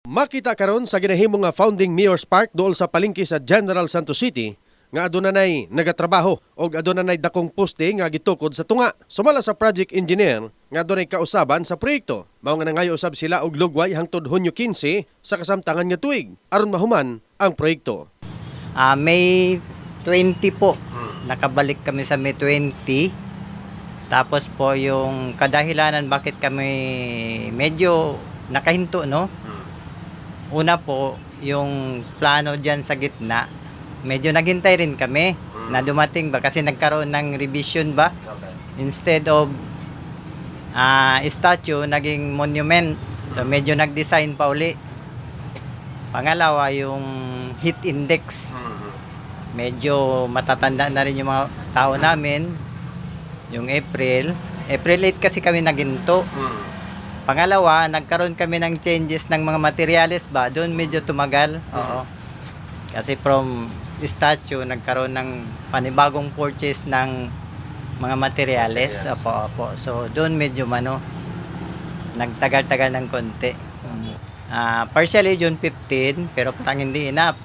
Makita karon sa ginahimong nga founding Mayor's Park dool sa palengke sa General Santos City nga adunay nagatrabaho og adunay dakong poste nga gitukod sa tunga. Sumala sa project engineer nga adunay kausaban sa proyekto. Mao nga nangayo usab sila og lugway hangtod Hunyo 15 sa kasamtangan nga tuig aron mahuman ang proyekto. May 20 po. Nakabalik kami sa May 20. Tapos po yung kadahilanan bakit kami medyo nakahinto, no? Una po, yung plano dyan sa gitna, medyo naghintay rin kami na dumating ba kasi nagkaroon ng revision ba? Instead of statue, naging monument. So medyo nag-design pa uli. Pangalawa, yung heat index. Medyo matatanda na rin yung mga tao namin. Yung April 8 kasi kami naginto. Pangalawa, nagkaroon kami ng changes ng mga materials ba? Doon medyo tumagal. Oo. Kasi from statue, nagkaroon ng panibagong purchase ng mga materials. Opo. So, doon medyo nagtagal-tagal ng konti. Partially June 15, pero parang hindi enough.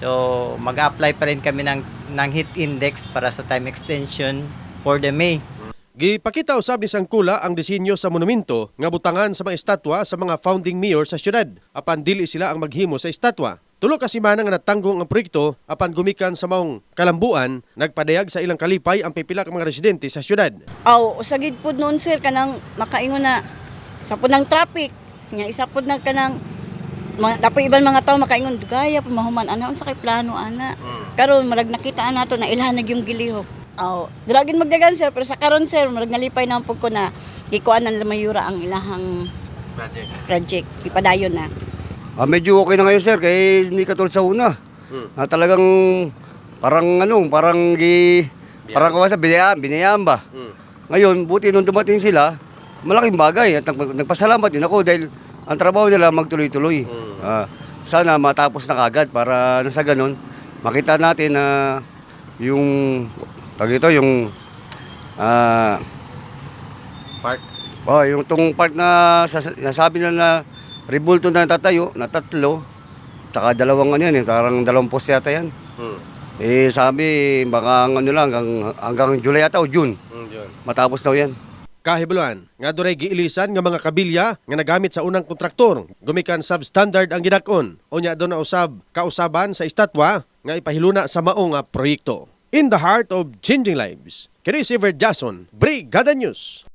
So, mag-apply pa rin kami ng heat index para sa time extension for the May. Gipakita usab ni Sangkula ang disenyo sa monumento nga butangan sa mga estatwa sa mga founding mayor sa syudad apan dili sila ang maghimo sa estatwa. Tulo ka semana nga natanggong ang proyekto apan gumikan sa maong kalambuan, nagpadayag sa ilang kalipay ang pipila ka mga residente sa syudad. Usagid pud noon sir kanang makaingon na sa pud ng traffic, nya isa pud na kanang dapat ibang mga tao makaingon gaya pa mahuman ana unsa kay plano ana. Karon marag nakita nato na ilhanag yung gilihok. Dragin magdagan sir, pero sa karon sir, marag nalipay na po ko na gikuan ng Lamayura ang ilahang project. Ipadayon na. Medyo okay na ngayon sir, kaya hindi katulad sa una. Talagang parang kawasa binayaan ba. Ngayon, buti nung dumating sila, malaking bagay at nagpasalamat din ako dahil ang trabaho nila magtuloy-tuloy. Sana matapos na kagad para nasa ganun, makita natin na yung yung Park. yung tong park na nasabi na rebulto na tatayo na 3, tsaka 2 yan, parang 2 poste yata yan. Sabi baka lang hanggang July yata o June. Matapos daw yan. Kahibuluan, nga dunay giilisan nga mga kabilya nga nagamit sa unang kontraktor, gumikan substandard ang gidak-on. Unya do na usab kausaban sa estatwa nga ipahiluna sa maong proyekto. In the heart of changing lives, kini si Jason, Brigada News.